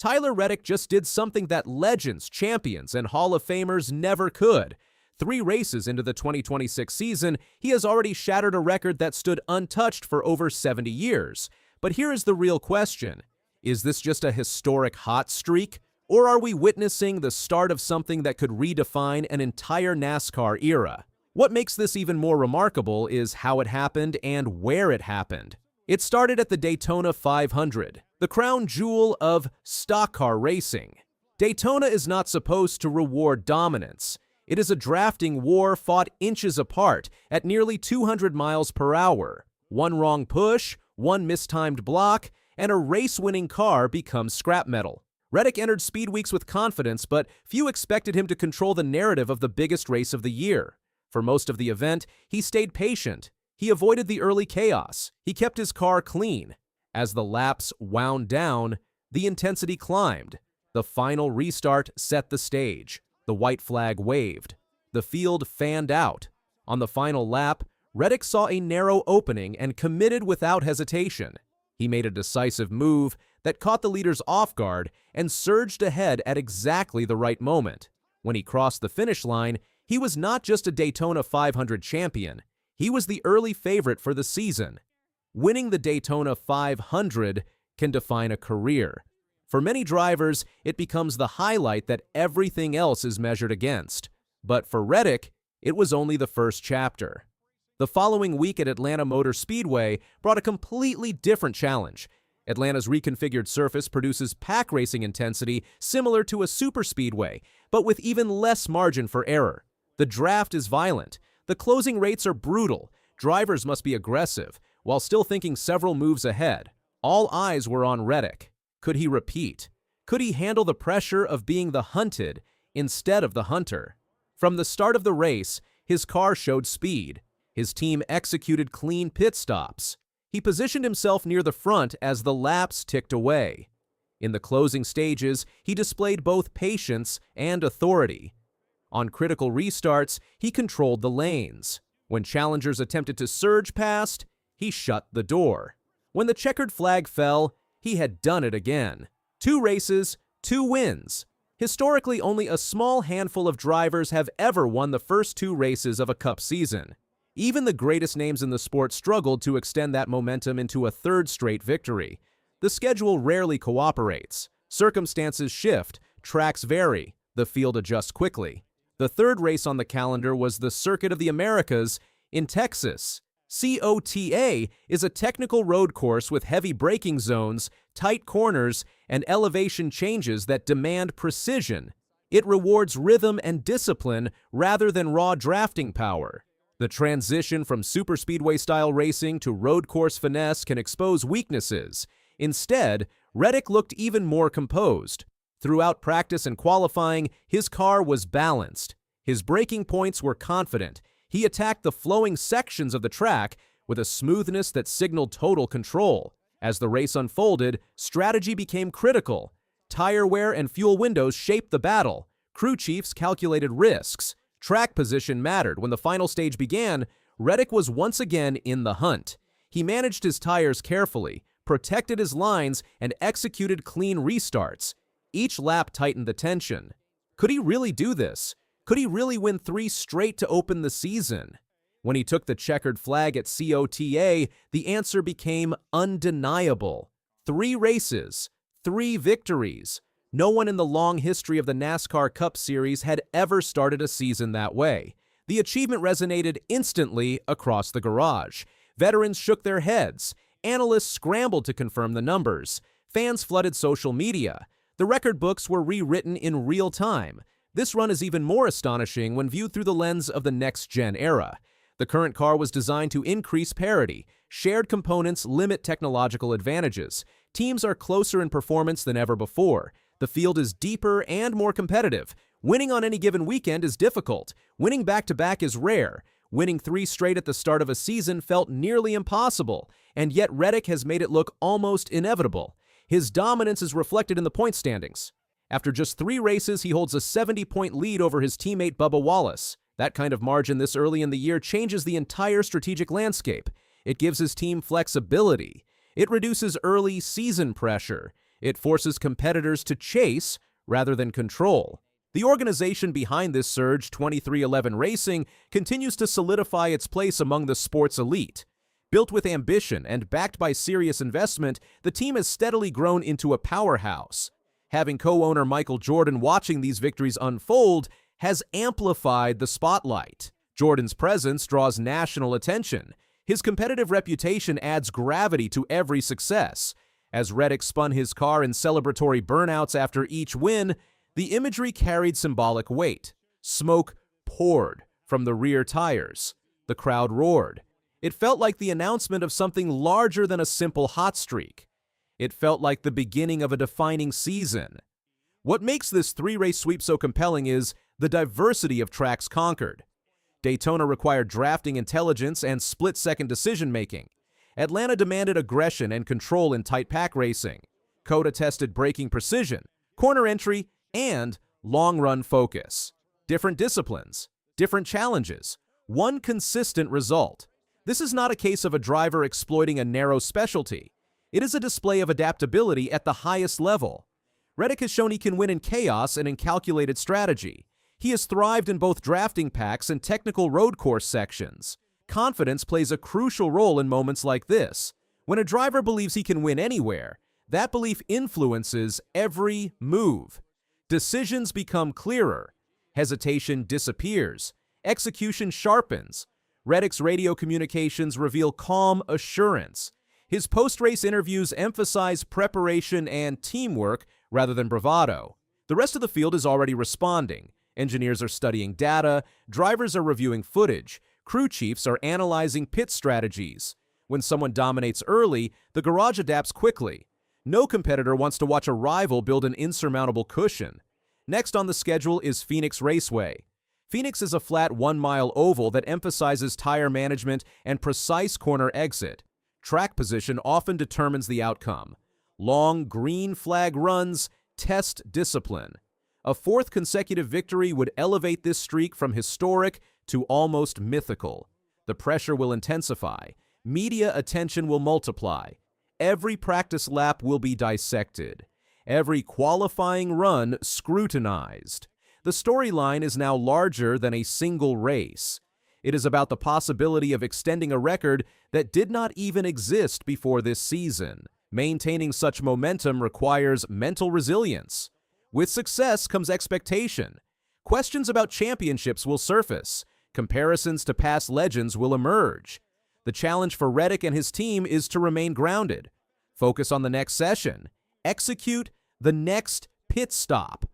Tyler Reddick just did something that legends, champions, and Hall of Famers never could. 3 races into the 2026 season, he has already shattered a record that stood untouched for over 70 years. But here is the real question. Is this just a historic hot streak? Or are we witnessing the start of something that could redefine an entire NASCAR era? What makes this even more remarkable is how it happened and where it happened. It started at the Daytona 500, the crown jewel of stock car racing. Daytona is not supposed to reward dominance. It is a drafting war fought inches apart at nearly 200 miles per hour. One wrong push, one mistimed block, and a race-winning car becomes scrap metal. Reddick entered Speed Weeks with confidence, but few expected him to control the narrative of the biggest race of the year. For most of the event, he stayed patient. He avoided the early chaos. He kept his car clean. As the laps wound down, the intensity climbed. The final restart set the stage. The white flag waved. The field fanned out. On the final lap, Reddick saw a narrow opening and committed without hesitation. He made a decisive move that caught the leaders off guard and surged ahead at exactly the right moment. When he crossed the finish line, he was not just a Daytona 500 champion. He was the early favorite for the season. Winning the Daytona 500 can define a career. For many drivers, it becomes the highlight that everything else is measured against. But for Reddick, it was only the first chapter. The following week at Atlanta Motor Speedway brought a completely different challenge. Atlanta's reconfigured surface produces pack racing intensity similar to a superspeedway, but with even less margin for error. The draft is violent. The closing rates are brutal. Drivers must be aggressive, while still thinking several moves ahead. All eyes were on Reddick. Could he repeat? Could he handle the pressure of being the hunted instead of the hunter? From the start of the race, his car showed speed. His team executed clean pit stops. He positioned himself near the front as the laps ticked away. In the closing stages, he displayed both patience and authority. On critical restarts, he controlled the lanes. When challengers attempted to surge past, he shut the door. When the checkered flag fell, he had done it again. 2 races, 2 wins. Historically, only a small handful of drivers have ever won the first 2 races of a Cup season. Even the greatest names in the sport struggled to extend that momentum into a 3rd straight victory. The schedule rarely cooperates. Circumstances shift, tracks vary, the field adjusts quickly. The 3rd race on the calendar was the Circuit of the Americas in Texas. COTA is a technical road course with heavy braking zones, tight corners, and elevation changes that demand precision. It rewards rhythm and discipline rather than raw drafting power. The transition from superspeedway-style racing to road course finesse can expose weaknesses. Instead, Reddick looked even more composed. Throughout practice and qualifying, his car was balanced. His braking points were confident. He attacked the flowing sections of the track with a smoothness that signaled total control. As the race unfolded, strategy became critical. Tire wear and fuel windows shaped the battle. Crew chiefs calculated risks. Track position mattered. When the final stage began, Reddick was once again in the hunt. He managed his tires carefully, protected his lines, and executed clean restarts. Each lap tightened the tension. Could he really do this? Could he really win 3 straight to open the season? When he took the checkered flag at COTA, the answer became undeniable. 3 races, 3 victories. No one in the long history of the NASCAR Cup Series had ever started a season that way. The achievement resonated instantly across the garage. Veterans shook their heads. Analysts scrambled to confirm the numbers. Fans flooded social media. The record books were rewritten in real time. This run is even more astonishing when viewed through the lens of the next-gen era. The current car was designed to increase parity. Shared components limit technological advantages. Teams are closer in performance than ever before. The field is deeper and more competitive. Winning on any given weekend is difficult. Winning back-to-back is rare. Winning 3 straight at the start of a season felt nearly impossible, and yet Reddick has made it look almost inevitable. His dominance is reflected in the point standings. After just 3 races, he holds a 70-point lead over his teammate Bubba Wallace. That kind of margin this early in the year changes the entire strategic landscape. It gives his team flexibility. It reduces early season pressure. It forces competitors to chase rather than control. The organization behind this surge, 2311 Racing, continues to solidify its place among the sport's elite. Built with ambition and backed by serious investment, the team has steadily grown into a powerhouse. Having co-owner Michael Jordan watching these victories unfold has amplified the spotlight. Jordan's presence draws national attention. His competitive reputation adds gravity to every success. As Reddick spun his car in celebratory burnouts after each win, the imagery carried symbolic weight. Smoke poured from the rear tires. The crowd roared. It felt like the announcement of something larger than a simple hot streak. It felt like the beginning of a defining season. What makes this three-race sweep so compelling is the diversity of tracks conquered. Daytona required drafting intelligence and split-second decision-making. Atlanta demanded aggression and control in tight pack racing. COTA tested braking precision, corner entry, and long-run focus. Different disciplines, different challenges, one consistent result. This is not a case of a driver exploiting a narrow specialty. It is a display of adaptability at the highest level. Reddick has shown he can win in chaos and in calculated strategy. He has thrived in both drafting packs and technical road course sections. Confidence plays a crucial role in moments like this. When a driver believes he can win anywhere, that belief influences every move. Decisions become clearer. Hesitation disappears. Execution sharpens. Reddick's radio communications reveal calm assurance. His post-race interviews emphasize preparation and teamwork rather than bravado. The rest of the field is already responding. Engineers are studying data, drivers are reviewing footage, crew chiefs are analyzing pit strategies. When someone dominates early, the garage adapts quickly. No competitor wants to watch a rival build an insurmountable cushion. Next on the schedule is Phoenix Raceway. Phoenix is a flat 1-mile oval that emphasizes tire management and precise corner exit. Track position often determines the outcome. Long green flag runs test discipline. A fourth consecutive victory would elevate this streak from historic to almost mythical. The pressure will intensify. Media attention will multiply. Every practice lap will be dissected. Every qualifying run scrutinized. The storyline is now larger than a single race. It is about the possibility of extending a record that did not even exist before this season. Maintaining such momentum requires mental resilience. With success comes expectation. Questions about championships will surface. Comparisons to past legends will emerge. The challenge for Reddick and his team is to remain grounded. Focus on the next session. Execute the next pit stop.